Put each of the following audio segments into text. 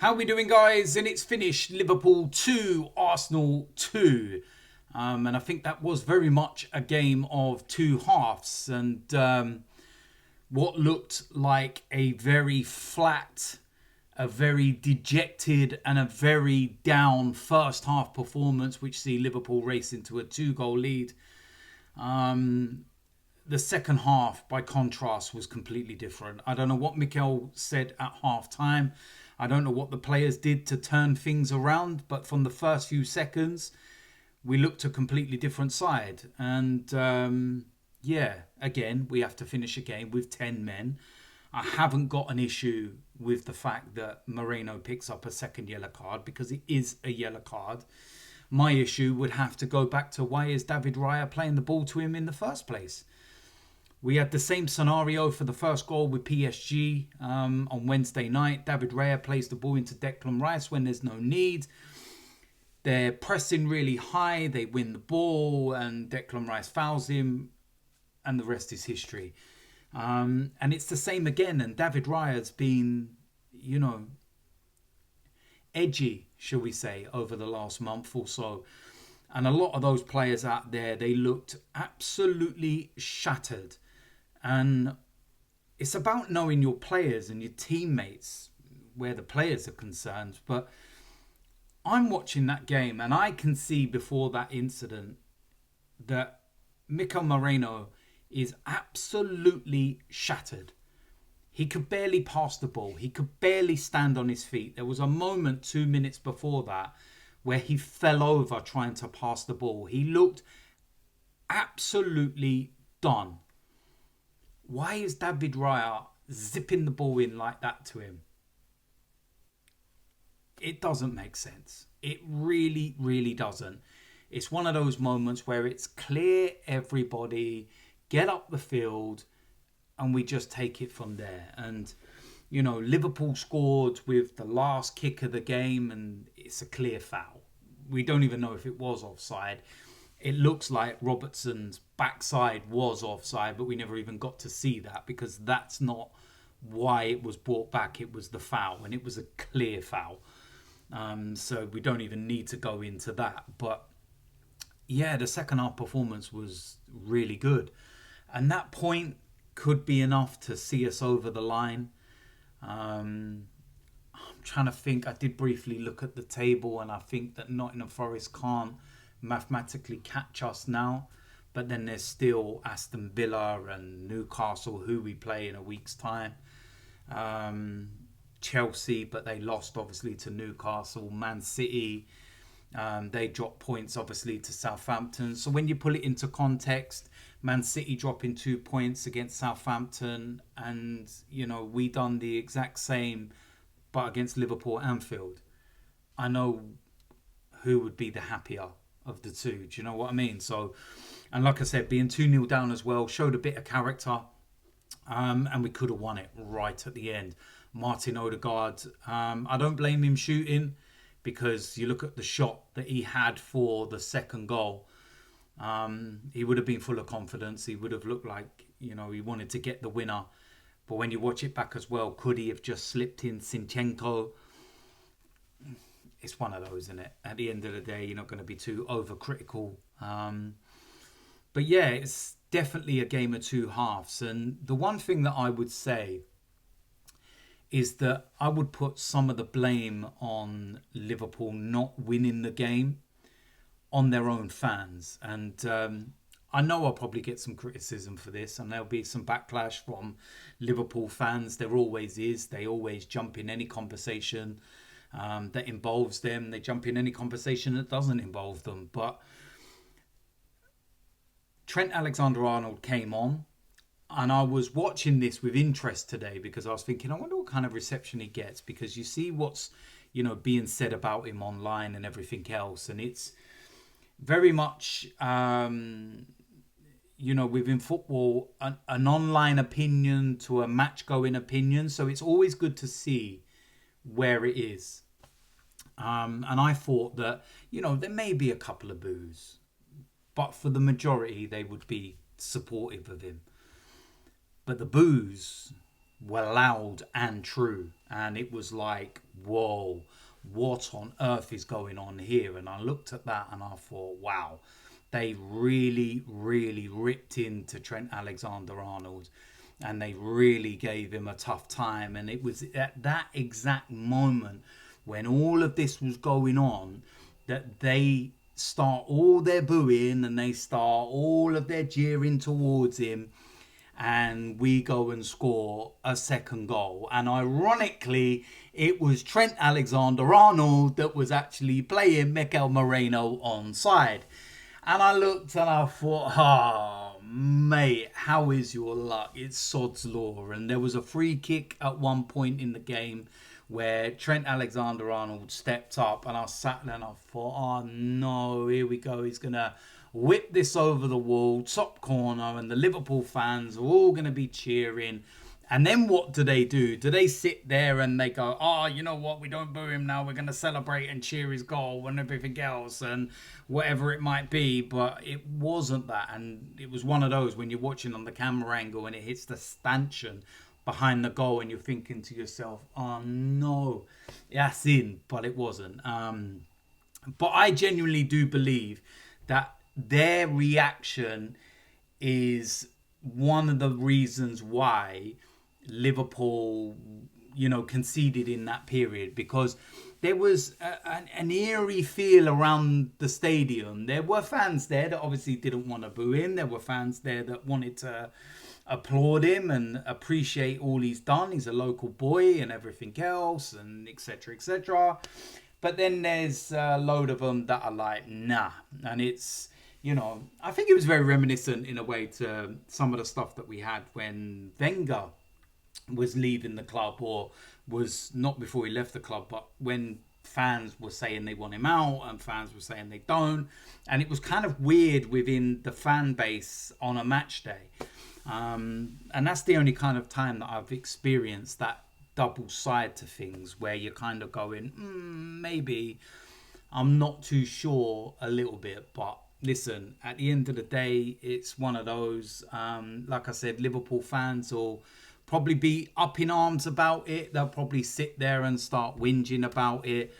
How we doing, guys? And it's finished. Liverpool 2, Arsenal 2. And I think that was very much a game of two halves. And what looked like a very flat, a very dejected and a very down first half performance, which see Liverpool race into a 2-goal lead. The second half, by contrast, was completely different. I don't know what Mikel said at half time. I don't know what the players did to turn things around. But from the first few seconds, we looked a completely different side. And again, we have to finish a game with 10 men. I haven't got an issue with the fact that Moreno picks up a second yellow card because it is a yellow card. My issue would have to go back to why is David Raya playing the ball to him in the first place? We had the same scenario for the first goal with PSG on Wednesday night. David Raya plays the ball into Declan Rice when there's no need. They're pressing really high. They win the ball and Declan Rice fouls him and the rest is history. And it's the same again. And David Raya's been, edgy, shall we say, over the last month or so. And a lot of those players out there, they looked absolutely shattered. And it's about knowing your players and your teammates where the players are concerned. But I'm watching that game and I can see before that incident that Mikel Moreno is absolutely shattered. He could barely pass the ball. He could barely stand on his feet. There was a moment 2 minutes before that where he fell over trying to pass the ball. He looked absolutely done. Why is David Raya zipping the ball in like that to him? It doesn't make sense. It really, really doesn't. It's one of those moments where it's clear everybody, get up the field, and we just take it from there. And, Liverpool scored with the last kick of the game, and it's a clear foul. We don't even know if it was offside. It looks like Robertson's backside was offside, but we never even got to see that because that's not why it was brought back. It was the foul, and it was a clear foul. So we don't even need to go into that. But yeah, the second half performance was really good. And that point could be enough to see us over the line. I'm trying to think. I did briefly look at the table and I think that Nottingham Forest can't mathematically catch us now. But then there's still Aston Villa and Newcastle who we play in a week's time. Chelsea, but they lost obviously to Newcastle. Man City, they dropped points obviously to Southampton. So when you pull it into context, Man City dropping 2 points against Southampton, and we done the exact same but against Liverpool Anfield. I know who would be the happier of the two. Do you know what I mean? So, and like I said, being 2-0 down as well showed a bit of character, and we could have won it right at the end. Martin Odegaard, I don't blame him shooting, because you look at the shot that he had for the second goal. He would have been full of confidence. He would have looked like, he wanted to get the winner. But when you watch it back as well, could he have just slipped in Zinchenko? It's one of those, isn't it? At the end of the day, you're not going to be too overcritical. But yeah, it's definitely a game of two halves. And the one thing that I would say is that I would put some of the blame on Liverpool not winning the game on their own fans. And I know I'll probably get some criticism for this, and there'll be some backlash from Liverpool fans. There always is. They always jump in any conversation that involves them. They jump in any conversation that doesn't involve them. But Trent Alexander-Arnold came on, and I was watching this with interest today because I was thinking, I wonder what kind of reception he gets, because you see what's, being said about him online and everything else. And it's very much, within football, an online opinion to a match-going opinion. So it's always good to see where it is. And I thought that, there may be a couple of boos, but for the majority, they would be supportive of him. But the boos were loud and true. And it was like, whoa, what on earth is going on here? And I looked at that and I thought, wow, they really, really ripped into Trent Alexander-Arnold and they really gave him a tough time. And it was at that exact moment when all of this was going on that they start all their booing and they start all of their jeering towards him, and we go and score a second goal. And ironically, it was Trent Alexander-Arnold that was actually playing Mikel Moreno onside. And I looked and I thought, oh, mate, how is your luck? It's sod's law. And there was a free kick at one point in the game where Trent Alexander-Arnold stepped up, and I sat there and I thought, oh no, here we go. He's going to whip this over the wall, top corner, and the Liverpool fans are all going to be cheering. And then what do? Do they sit there and they go, oh, you know what? We don't boo him now. We're going to celebrate and cheer his goal and everything else and whatever it might be. But it wasn't that. And it was one of those when you're watching on the camera angle and it hits the stanchion behind the goal and you're thinking to yourself, oh no, that's in. But it wasn't. But I genuinely do believe that their reaction is one of the reasons why Liverpool, conceded in that period, because there was an eerie feel around the stadium. There were fans there that obviously didn't want to boo him. There were fans there that wanted to applaud him and appreciate all he's done. He's a local boy and everything else, and etc., etc. But then there's a load of them that are like, nah. And it's, I think it was very reminiscent in a way to some of the stuff that we had when Wenger was leaving the club, or was not before he left the club, but when fans were saying they want him out and fans were saying they don't. And it was kind of weird within the fan base on a match day. And that's the only kind of time that I've experienced that double side to things, where you're kind of going, maybe, I'm not too sure a little bit. But listen, at the end of the day, it's one of those, like I said, Liverpool fans will probably be up in arms about it. They'll probably sit there and start whinging about it.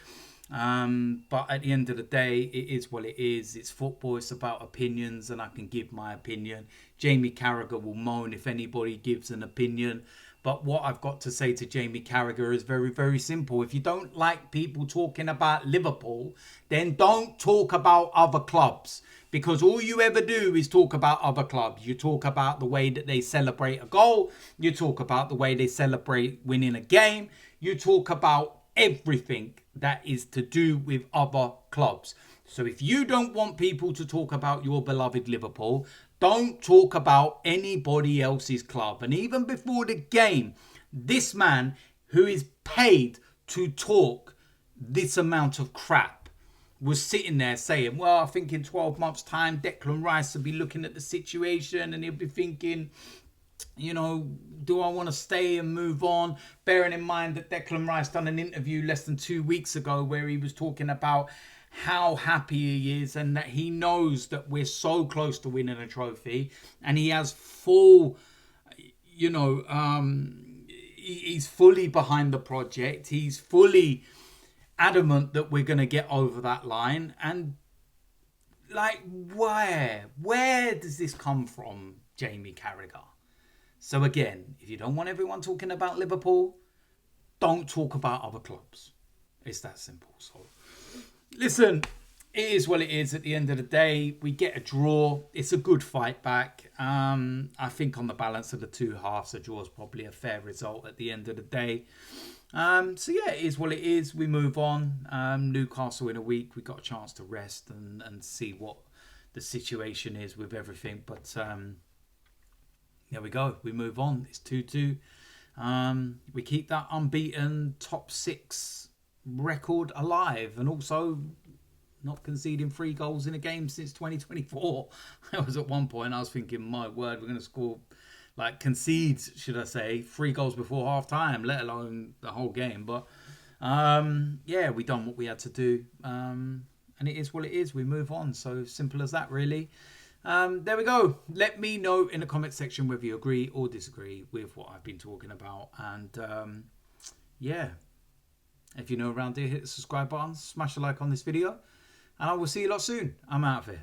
But at the end of the day, it is what it is. It's football. It's about opinions, and I can give my opinion. Jamie Carragher will moan if anybody gives an opinion. But what I've got to say to Jamie Carragher is very, very simple. If you don't like people talking about Liverpool, then don't talk about other clubs. Because all you ever do is talk about other clubs. You talk about the way that they celebrate a goal. You talk about the way they celebrate winning a game. You talk about everything that is to do with other clubs. So if you don't want people to talk about your beloved Liverpool, don't talk about anybody else's club. And even before the game, this man who is paid to talk this amount of crap was sitting there saying, well, I think in 12 months' time, Declan Rice will be looking at the situation and he'll be thinking, do I want to stay and move on? Bearing in mind that Declan Rice done an interview less than 2 weeks ago where he was talking about how happy he is and that he knows that we're so close to winning a trophy, and he has full, he's fully behind the project. He's fully adamant that we're going to get over that line. And like, where does this come from, Jamie Carragher? So again, if you don't want everyone talking about Liverpool, don't talk about other clubs. It's that simple. So listen, it is what it is. At the end of the day, we get a draw. It's a good fight back. I think on the balance of the two halves, a draw is probably a fair result at the end of the day. So yeah, it is what it is. We move on. Newcastle in a week. We got a chance to rest and see what the situation is with everything. But there we go. We move on. It's 2-2. We keep that unbeaten top 6 record alive, and also not conceding 3 goals in a game since 2024. I was at one point, I was thinking, my word, we're going to score, concede, should I say, 3 goals before half time, let alone the whole game. But yeah, we done what we had to do, and it is what it is. We move on. So simple as that, really. There we go. Let me know in the comment section whether you agree or disagree with what I've been talking about. And yeah, if you're new around here, hit the subscribe button, smash a like on this video, and I will see you lot soon. I'm out of here.